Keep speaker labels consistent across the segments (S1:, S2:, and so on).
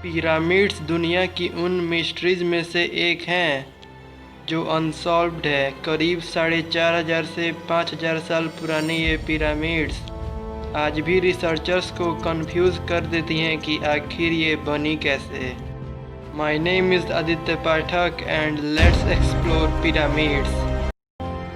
S1: Pyramids दुनिया की उन मिस्ट्रीज में से एक हैं जो अनसॉल्व्ड है। करीब 4,500 से 5,000 साल पुरानी ये पिरामिड्स आज भी रिसर्चर्स को कंफ्यूज कर देती हैं कि आखिर ये बनी कैसे। My name is Aditya Pathak and let's explore pyramids.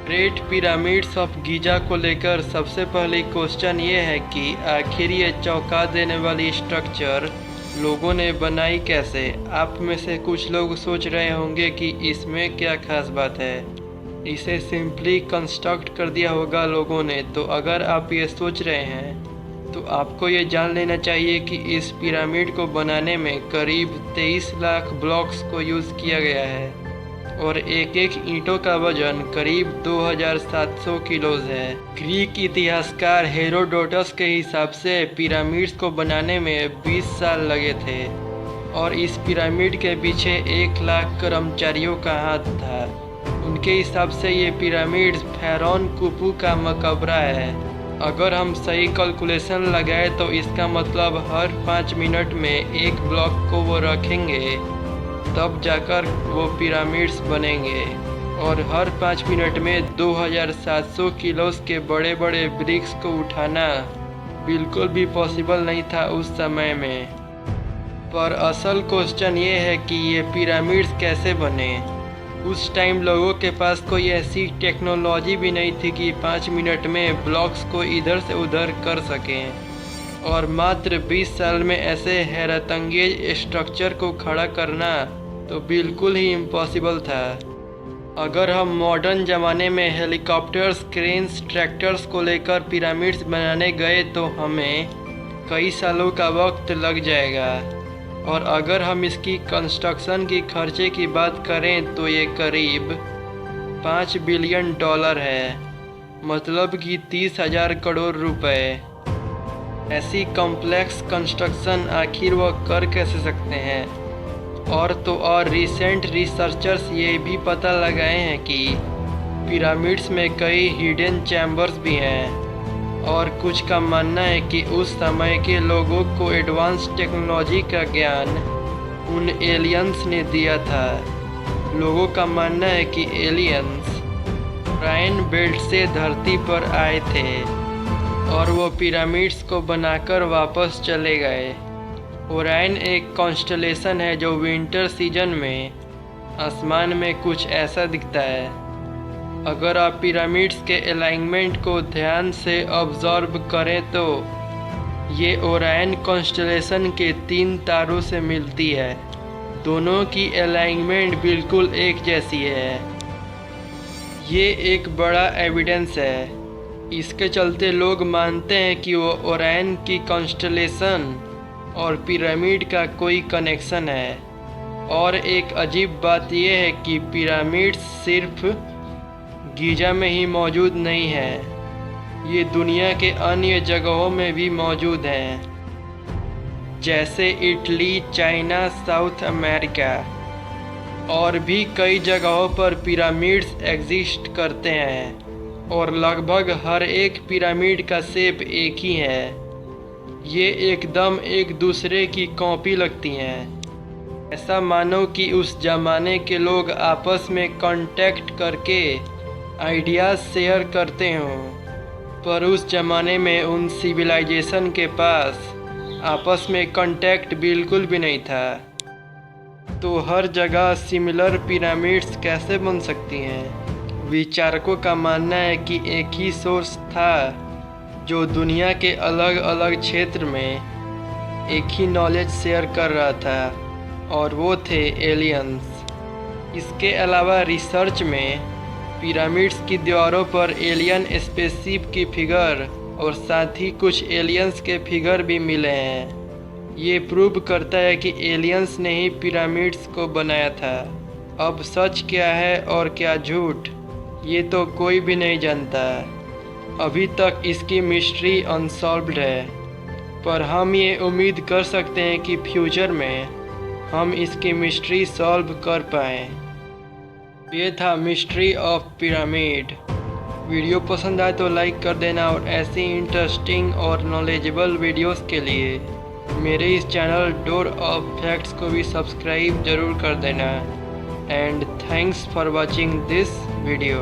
S1: Great pyramids of Giza को लेकर सबसे पहले क्वेश्चन ये है कि आखिर ये चौंका देने वाली स्ट्रक्चर लोगों ने बनाई कैसे। आप में से कुछ लोग सोच रहे होंगे कि इसमें क्या खास बात है, इसे सिंपली कंस्ट्रक्ट कर दिया होगा लोगों ने। तो अगर आप ये सोच रहे हैं तो आपको ये जान लेना चाहिए कि इस पिरामिड को बनाने में करीब 23 लाख ब्लॉक्स को यूज़ किया गया है और एक एक ईंटों का वजन करीब 2,700 किलोज है। ग्रीक इतिहासकार हेरोडोटस के हिसाब से पिरामिड्स को बनाने में 20 साल लगे थे और इस पिरामिड के पीछे 1 लाख कर्मचारियों का हाथ था। उनके हिसाब से ये पिरामिड्स फ़ाराओ खुफू का मकबरा है। अगर हम सही कैलकुलेशन लगाए तो इसका मतलब हर 5 मिनट में एक ब्लॉक को वो रखेंगे, तब जाकर वो पिरामिड्स बनेंगे। और हर 5 मिनट में 2,700 किलोस के बड़े बड़े ब्रिक्स को उठाना बिल्कुल भी पॉसिबल नहीं था उस समय में। पर असल क्वेश्चन ये है कि ये पिरामिड्स कैसे बने। उस टाइम लोगों के पास कोई ऐसी टेक्नोलॉजी भी नहीं थी कि 5 मिनट में ब्लॉक्स को इधर से उधर कर सकें, और मात्र 20 साल में ऐसे हैरतअंगेज स्ट्रक्चर को खड़ा करना तो बिल्कुल ही इम्पॉसिबल था। अगर हम मॉडर्न ज़माने में हेलीकॉप्टर्स, क्रेन्स, ट्रैक्टर्स को लेकर पिरामिड्स बनाने गए तो हमें कई सालों का वक्त लग जाएगा। और अगर हम इसकी कंस्ट्रक्शन की खर्चे की बात करें तो ये करीब $5 बिलियन है, मतलब कि 30,000 करोड़ रुपए। ऐसी कॉम्प्लेक्स कंस्ट्रक्शन आखिर वह कर कैसे सकते हैं। और तो और रिसेंट रिसर्चर्स ये भी पता लगाए हैं कि पिरामिड्स में कई हिडन चैम्बर्स भी हैं, और कुछ का मानना है कि उस समय के लोगों को एडवांस टेक्नोलॉजी का ज्ञान उन एलियंस ने दिया था। लोगों का मानना है कि एलियंस ओराइन बेल्ट से धरती पर आए थे और वो पिरामिड्स को बनाकर वापस चले गए। ओराइन एक कॉन्स्टलेशन है जो विंटर सीजन में आसमान में कुछ ऐसा दिखता है। अगर आप पिरामिड्स के अलाइनमेंट को ध्यान से ऑब्जर्व करें तो ये ओराइन कॉन्स्टलेशन के 3 तारों से मिलती है। दोनों की अलाइनमेंट बिल्कुल एक जैसी है। ये एक बड़ा एविडेंस है। इसके चलते लोग मानते हैं कि वो ओराइन की कॉन्स्टलेशन और पिरामिड का कोई कनेक्शन है। और एक अजीब बात यह है कि पिरामिड्स सिर्फ गीजा में ही मौजूद नहीं है, ये दुनिया के अन्य जगहों में भी मौजूद हैं, जैसे इटली, चाइना, साउथ अमेरिका। और भी कई जगहों पर पिरामिड्स एग्जिस्ट करते हैं और लगभग हर एक पिरामिड का शेप एक ही है। ये एकदम एक दूसरे की कॉपी लगती हैं। ऐसा मानो कि उस ज़माने के लोग आपस में कांटेक्ट करके आइडियाज़ शेयर करते हों, पर उस ज़माने में उन सिविलाइजेशन के पास आपस में कांटेक्ट बिल्कुल भी नहीं था। तो हर जगह सिमिलर पिरामिड्स कैसे बन सकती हैं। विचारकों का मानना है कि एक ही सोर्स था जो दुनिया के अलग अलग क्षेत्र में एक ही नॉलेज शेयर कर रहा था, और वो थे एलियंस। इसके अलावा रिसर्च में पिरामिड्स की दीवारों पर एलियन स्पेसशिप की फिगर और साथ ही कुछ एलियंस के फिगर भी मिले हैं। ये प्रूव करता है कि एलियंस ने ही पिरामिड्स को बनाया था। अब सच क्या है और क्या झूठ, ये तो कोई भी नहीं जानता। अभी तक इसकी मिस्ट्री अनसॉल्व्ड है, पर हम ये उम्मीद कर सकते हैं कि फ्यूचर में हम इसकी मिस्ट्री सॉल्व कर पाएँ। ये था मिस्ट्री ऑफ पिरामिड। वीडियो पसंद आए तो लाइक कर देना और ऐसी इंटरेस्टिंग और नॉलेजेबल वीडियोस के लिए मेरे इस चैनल डोर ऑफ फैक्ट्स को भी सब्सक्राइब ज़रूर कर देना। And thanks for watching this video.